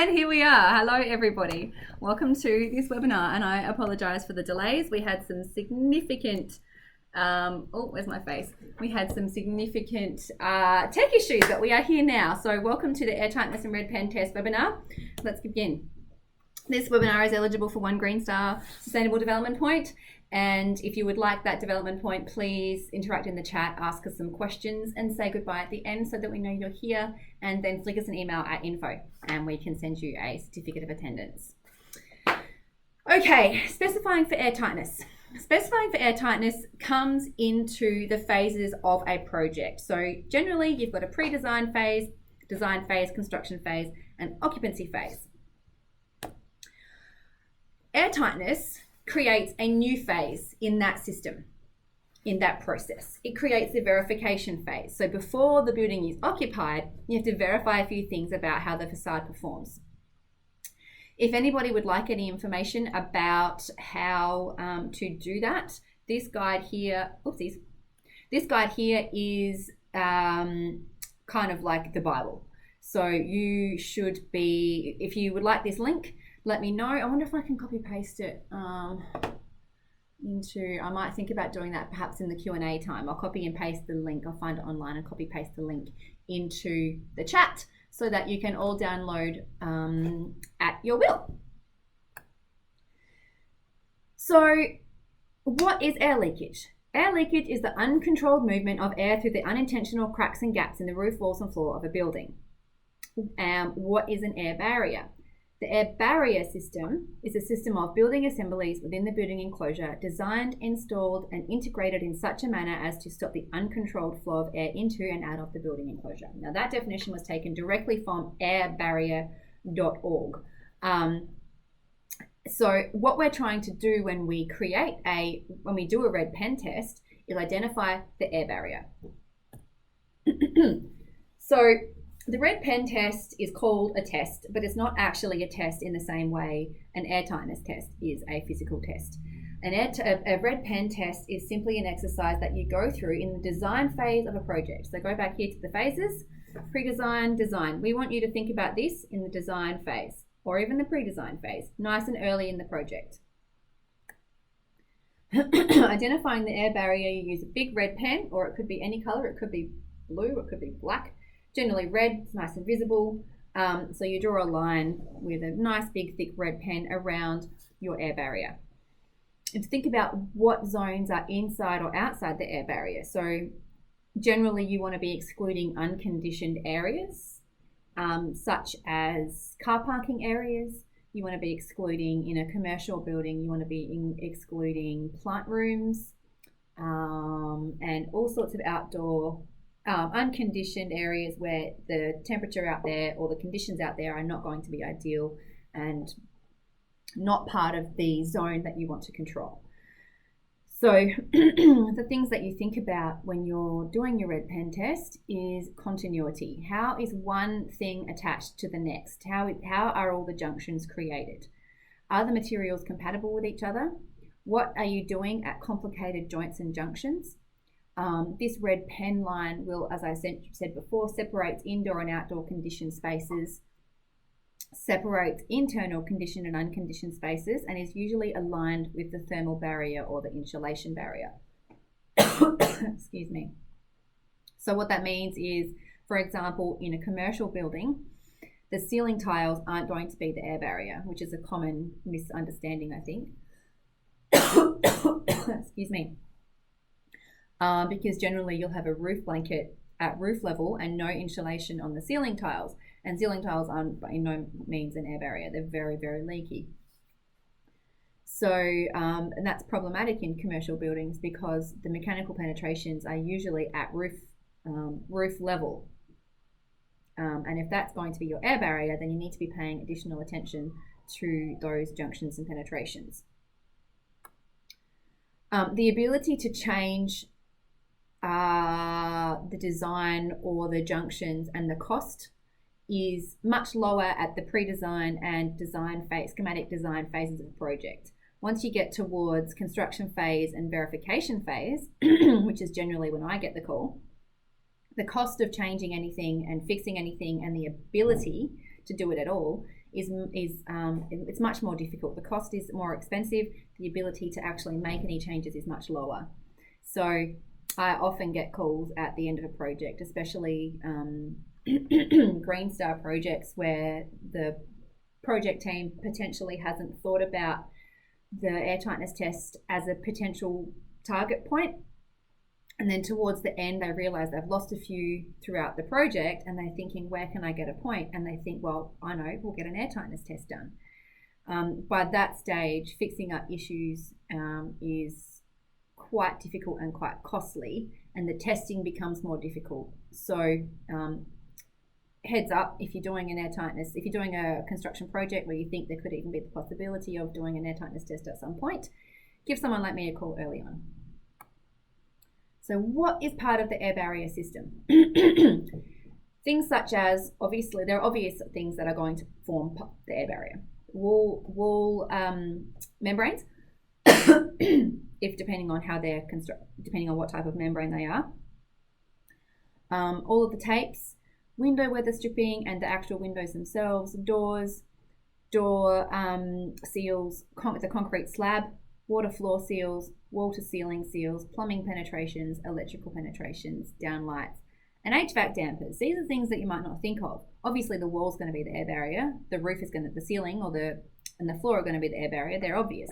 And here we are. Hello, everybody. Welcome to this webinar, and I apologize for the delays. We had some significant, where's my face? We had some significant tech issues, but we are here now. So welcome to the Air Tightness and Red Pen Test webinar. Let's begin. This webinar is eligible for 1 Green Star Sustainable Development Point. And if you would like that development point, please interact in the chat, ask us some questions, and say goodbye at the end so that we know you're here, and then flick us an email at info and we can send you a certificate of attendance. Okay, specifying for air tightness. Specifying for air tightness comes into the phases of a project. So generally you've got a pre-design phase, design phase, construction phase, and occupancy phase. Air tightness creates a new phase in that system, in that process. It creates the verification phase. So before the building is occupied, you have to verify a few things about how the facade performs. If anybody would like any information about how to do that, this guide here, this guide here is kind of like the Bible. So you should be, if you would like this link, let me know. I wonder if I can copy paste it into, I might think about doing that perhaps in the Q&A time. I'll copy and paste the link. I'll find it online and copy paste the link into the chat so that you can all download at your will. So what is air leakage? Air leakage is the uncontrolled movement of air through the unintentional cracks and gaps in the roof, walls and floor of a building. What is an air barrier? The air barrier system is a system of building assemblies within the building enclosure designed, installed, and integrated in such a manner as to stop the uncontrolled flow of air into and out of the building enclosure. Now that definition was taken directly from airbarrier.org. So what we're trying to do when we do a red pen test is identify the air barrier. So the red pen test is called a test, but it's not actually a test in the same way an air tightness test is a physical test. A red pen test is simply an exercise that you go through in the design phase of a project. So go back here to the phases, pre-design, design. We want you to think about this in the design phase or even the pre-design phase, nice and early in the project. Identifying the air barrier, you use a big red pen, or it could be any color. It could be blue, it could be black. Generally red, it's nice and visible. So you draw a line with a nice big thick red pen around your air barrier. And to think about what zones are inside or outside the air barrier. So generally you want to be excluding unconditioned areas, such as car parking areas. You want to be excluding, in a commercial building, you want to be excluding plant rooms, and all sorts of outdoor unconditioned areas where the temperature out there or the conditions out there are not going to be ideal and not part of the zone that you want to control. So the things that you think about when you're doing your red pen test is continuity. How is one thing attached to the next? How are all the junctions created? Are the materials compatible with each other? What are you doing at complicated joints and junctions? This red pen line will, as I said before, separates indoor and outdoor conditioned spaces, separates internal conditioned and unconditioned spaces, and is usually aligned with the thermal barrier or the insulation barrier. Excuse me. So what that means is, for example, in a commercial building, the ceiling tiles aren't going to be the air barrier, which is a common misunderstanding, I think. Excuse me. Because generally you'll have a roof blanket at roof level and no insulation on the ceiling tiles. And ceiling tiles aren't by no means an air barrier. They're very, very leaky. So, and that's problematic in commercial buildings because the mechanical penetrations are usually at roof level. And if that's going to be your air barrier, then you need to be paying additional attention to those junctions and penetrations. The ability to change the design or the junctions and the cost is much lower at the pre-design and design phase, schematic design phases of the project. Once you get towards construction phase and verification phase, which is generally when I get the call, the cost of changing anything and fixing anything and the ability to do it at all is it's much more difficult. The cost is more expensive. The ability to actually make any changes is much lower. So I often get calls at the end of a project, especially Green Star projects, where the project team potentially hasn't thought about the air tightness test as a potential target point. And then towards the end, they realize they've lost a few throughout the project, and they're thinking, where can I get a point? And they think, well, I know, we'll get an air tightness test done. By that stage, fixing up issues is quite difficult and quite costly, and the testing becomes more difficult. So heads up, if you're doing an air tightness, if you're doing a construction project where you think there could even be the possibility of doing an air tightness test at some point, give someone like me a call early on. So what is part of the air barrier system? Things such as, obviously, there are obvious things that are going to form the air barrier. Wall membranes, if depending on how they're constructed, depending on what type of membrane they are. All of the tapes, window weather stripping and the actual windows themselves, doors, door seals, the concrete slab, water floor seals, wall to ceiling seals, plumbing penetrations, electrical penetrations, downlights, and HVAC dampers. These are things that you might not think of. Obviously, the wall's going to be the air barrier. The roof is going to, the ceiling and the floor are going to be the air barrier. They're obvious.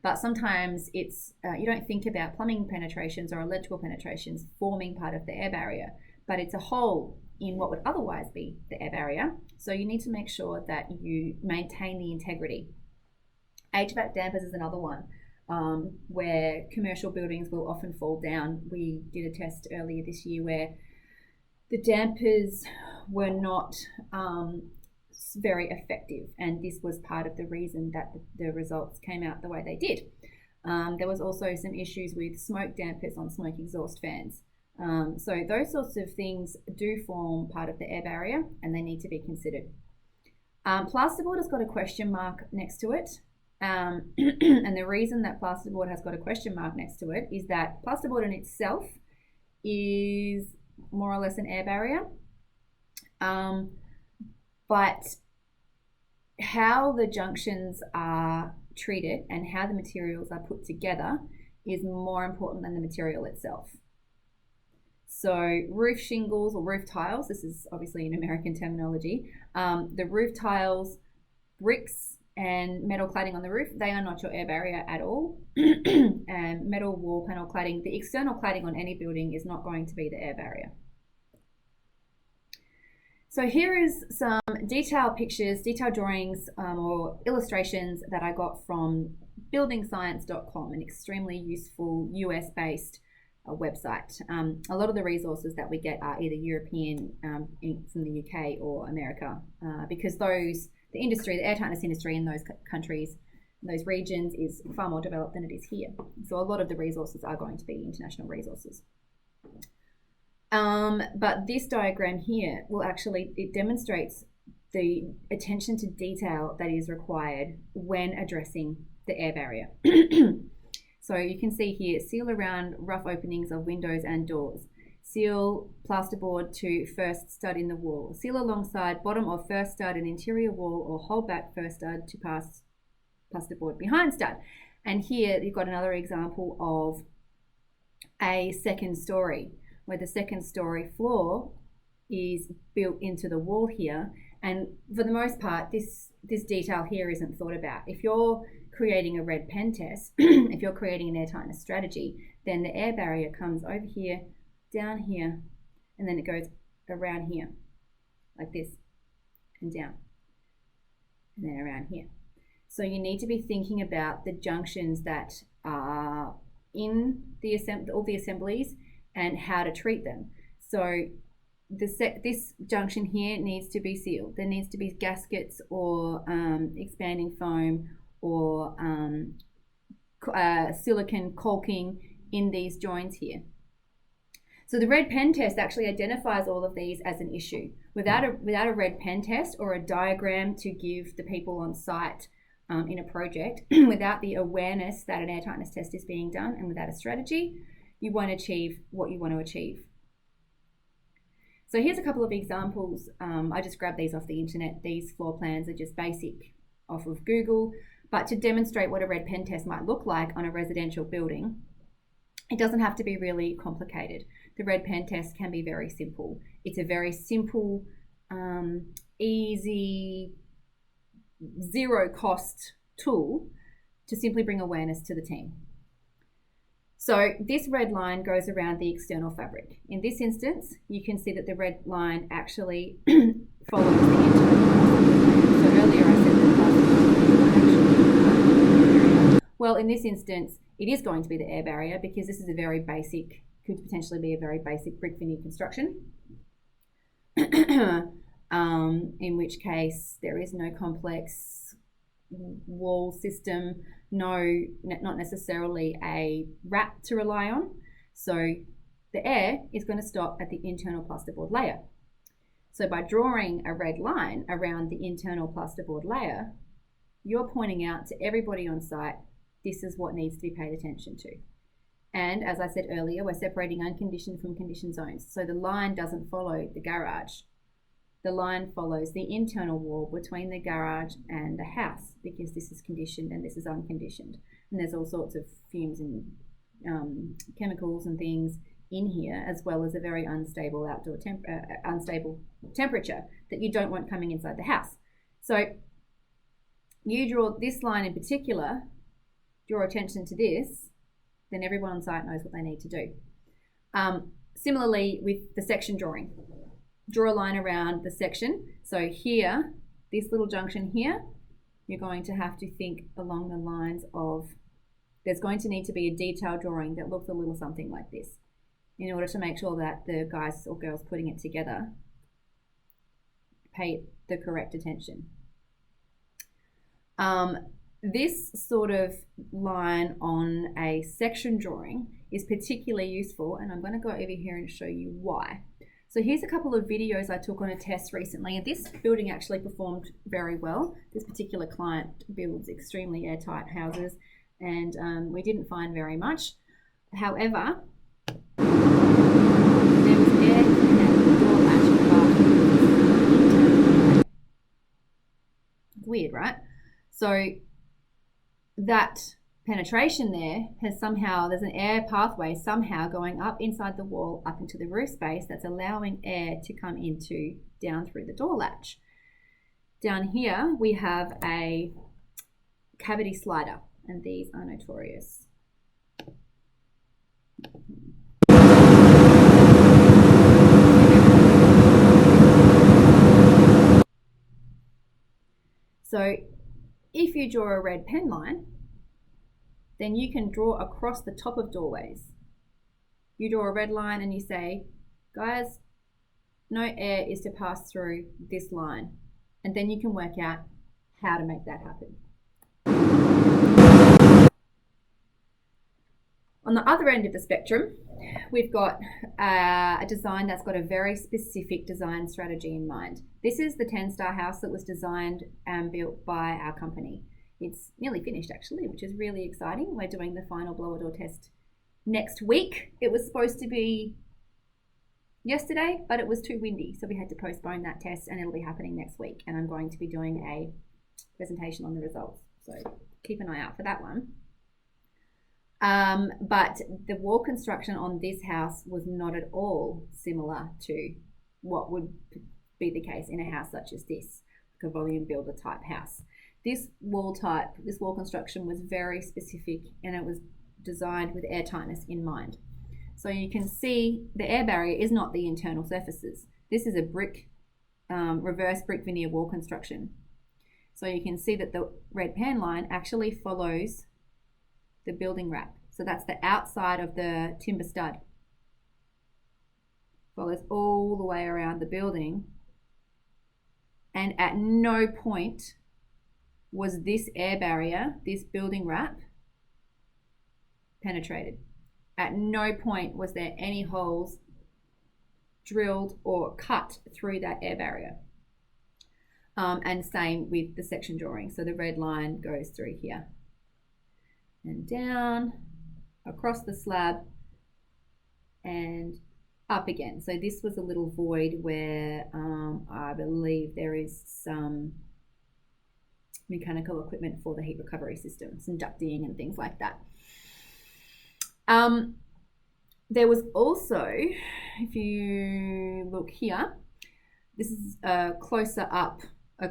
But sometimes it's you don't think about plumbing penetrations or electrical penetrations forming part of the air barrier, but it's a hole in what would otherwise be the air barrier. So you need to make sure that you maintain the integrity. HVAC dampers is another one. Where commercial buildings will often fall down. We did a test earlier this year where the dampers were not very effective, and this was part of the reason that the results came out the way they did. There was also some issues with smoke dampers on smoke exhaust fans. So those sorts of things do form part of the air barrier, and they need to be considered. Plasterboard has got a question mark next to it. And the reason that plasterboard has got a question mark next to it is that plasterboard in itself is more or less an air barrier. But how the junctions are treated and how the materials are put together is more important than the material itself. So roof shingles or roof tiles, this is obviously in American terminology, the roof tiles, bricks, and metal cladding on the roof, they are not your air barrier at all. And metal wall panel cladding, the external cladding on any building is not going to be the air barrier. So here is some detailed pictures, detailed drawings or illustrations that I got from buildingscience.com, an extremely useful US-based website. A lot of the resources that we get are either European, from the UK or America, because the industry, the air tightness industry in those countries, those regions is far more developed than it is here. So a lot of the resources are going to be international resources. But this diagram here it demonstrates the attention to detail that is required when addressing the air barrier. So you can see here, seal around rough openings of windows and doors. Seal plasterboard to first stud in the wall. Seal alongside bottom of first stud and interior wall, or hold back first stud to pass plasterboard behind stud. And here you've got another example of a second story, where the second story floor is built into the wall here. And for the most part, this detail here isn't thought about. If you're creating a red pen test, if you're creating an air tightness strategy, then the air barrier comes over here, down here, and then it goes around here, like this, and down, and then around here. So you need to be thinking about the junctions that are in all the assemblies and how to treat them. So this junction here needs to be sealed. There needs to be gaskets or expanding foam or silicone caulking in these joints here. So the red pen test actually identifies all of these as an issue. Without a red pen test or a diagram to give the people on site in a project, without the awareness that an air tightness test is being done, and without a strategy, you won't achieve what you want to achieve. So here's a couple of examples. I just grabbed these off the internet. These floor plans are just basic off of Google, but to demonstrate what a red pen test might look like on a residential building, it doesn't have to be really complicated. The red pen test can be very simple. It's a very simple, easy, zero cost tool to simply bring awareness to the team. So this red line goes around the external fabric. In this instance, you can see that the red line actually follows the internal. So earlier I said that well, in this instance, it is going to be the air barrier because this is a very basic, could potentially be a very basic brick veneer construction. In which case there is no complex wall system, not necessarily a wrap to rely on. So the air is going to stop at the internal plasterboard layer. So by drawing a red line around the internal plasterboard layer, you're pointing out to everybody on site, this is what needs to be paid attention to. And as I said earlier, we're separating unconditioned from conditioned zones. So the line doesn't follow the garage. The line follows the internal wall between the garage and the house because this is conditioned and this is unconditioned. And there's all sorts of fumes and chemicals and things in here, as well as a very unstable outdoor unstable temperature that you don't want coming inside the house. So you draw this line in particular, draw attention to this, then everyone on site knows what they need to do. Similarly with the section drawing. Draw a line around the section. So here, this little junction here, you're going to have to think along the lines of, there's going to need to be a detailed drawing that looks a little something like this in order to make sure that the guys or girls putting it together pay the correct attention. This sort of line on a section drawing is particularly useful, and I'm going to go over here and show you why. So here's a couple of videos I took on a test recently, and this building actually performed very well. This particular client builds extremely airtight houses, and we didn't find very much. However, there was air coming out of the door latch of the bathroom. It's weird, right? So that penetration there has somehow, there's an air pathway somehow going up inside the wall, up into the roof space that's allowing air to come into down through the door latch. Down here we have a cavity slider, and these are notorious. So if you draw a red pen line, then you can draw across the top of doorways. You draw a red line and you say, guys, no air is to pass through this line. And then you can work out how to make that happen. On the other end of the spectrum, we've got a design that's got a very specific design strategy in mind. This is the 10-star house that was designed and built by our company. It's nearly finished actually, which is really exciting. We're doing the final blower door test next week. It was supposed to be yesterday, but it was too windy, so we had to postpone that test, and it'll be happening next week. And I'm going to be doing a presentation on the results, so keep an eye out for that one. But the wall construction on this house was not at all similar to what would be the case in a house such as this, like a volume builder type house. This wall construction was very specific, and it was designed with air tightness in mind. So you can see the air barrier is not the internal surfaces. This is a reverse brick veneer wall construction. So you can see that the red pan line actually follows the building wrap. So that's the outside of the timber stud. Follows all the way around the building. And at no point was this air barrier, this building wrap, penetrated. At no point was there any holes drilled or cut through that air barrier. And same with the section drawing. So the red line goes through here and down across the slab and up again. So this was a little void where I believe there is some mechanical equipment for the heat recovery system, some ducting and things like that. There was also, if you look here, this is a closer up, a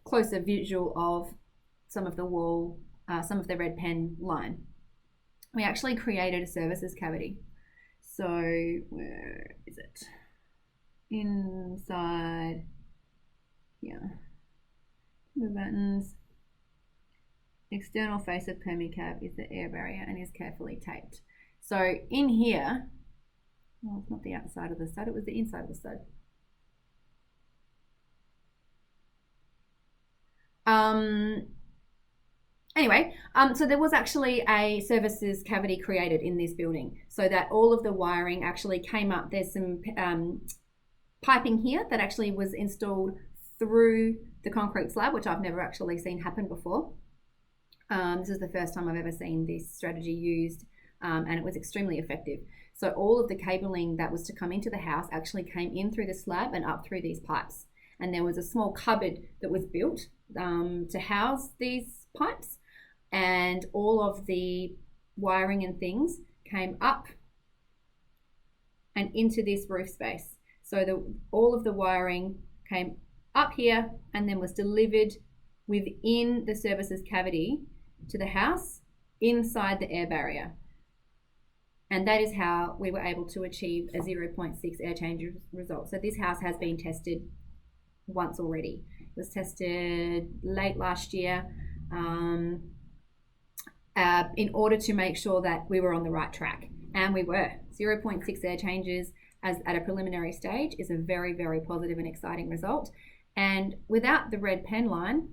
closer visual of some of the wall, some of the red pen line. We actually created a services cavity. So where is it? Inside here. The buttons. External face of permicab is the air barrier and is carefully taped. So in here, well, it's not the outside of the stud, it was the inside of the stud. Anyway, so there was actually a services cavity created in this building so that all of the wiring actually came up. There's some piping here that actually was installed through the concrete slab, which I've never actually seen happen before. This is the first time I've ever seen this strategy used, and it was extremely effective. So all of the cabling that was to come into the house actually came in through the slab and up through these pipes. And there was a small cupboard that was built to house these pipes, and all of the wiring and things came up and into this roof space. So all of the wiring came up here and then was delivered within the services cavity to the house inside the air barrier. And that is how we were able to achieve a 0.6 air change result. So this house has been tested once already. It was tested late last year in order to make sure that we were on the right track. And we were. 0.6 air changes as at a preliminary stage is a very, very positive and exciting result. And without the red pen line,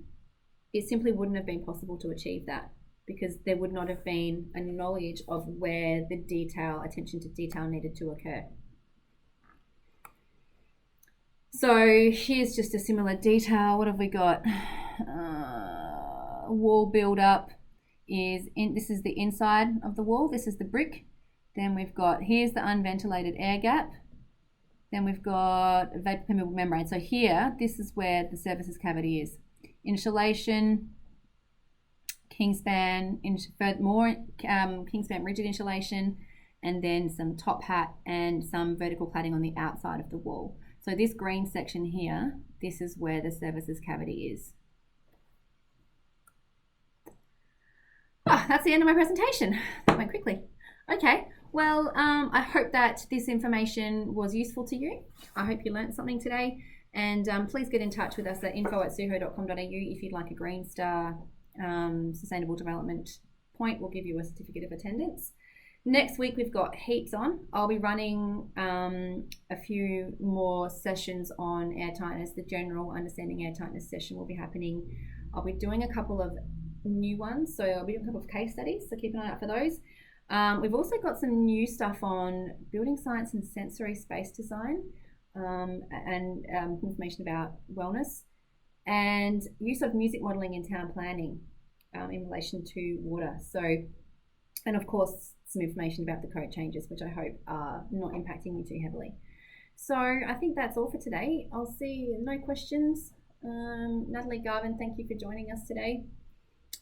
it simply wouldn't have been possible to achieve that, because there would not have been a knowledge of where the attention to detail needed to occur. So here's just a similar detail. What have we got? Wall build up is in, this is the inside of the wall. This is the brick. Then we've got, here's the unventilated air gap. Then we've got a vapor permeable membrane. So here, this is where the services cavity is. Insulation, Kingspan, more Kingspan rigid insulation, and then some top hat and some vertical cladding on the outside of the wall. So this green section here, this is where the services cavity is. Oh, that's the end of my presentation. That went quickly. Okay, well, I hope that this information was useful to you. I hope you learned something today. And please get in touch with us at info@suho.com.au if you'd like a Green Star Sustainable Development point. We'll give you a certificate of attendance. Next week we've got heaps on. I'll be running a few more sessions on air tightness. The general understanding air tightness session will be happening. I'll be doing a couple of new ones, so I'll be doing a couple of case studies, so keep an eye out for those. We've also got some new stuff on building science and sensory space design, and information about wellness, and use of music modelling in town planning in relation to water. So, and of course, some information about the code changes, which I hope are not impacting you too heavily. So I think that's all for today. I'll see no questions. Natalie Garvin, thank you for joining us today.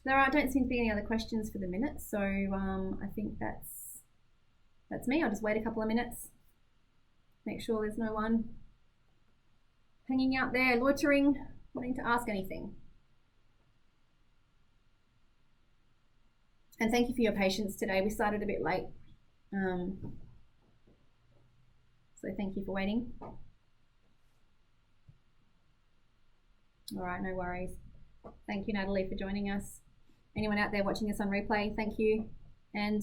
There don't seem to be any other questions for the minute, so I think that's me. I'll just wait a couple of minutes, make sure there's no one hanging out there, loitering, wanting to ask anything. And thank you for your patience today. We started a bit late, so thank you for waiting. All right, no worries. Thank you, Natalie, for joining us. Anyone out there watching us on replay, thank you. And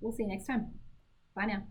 we'll see you next time. Bye now.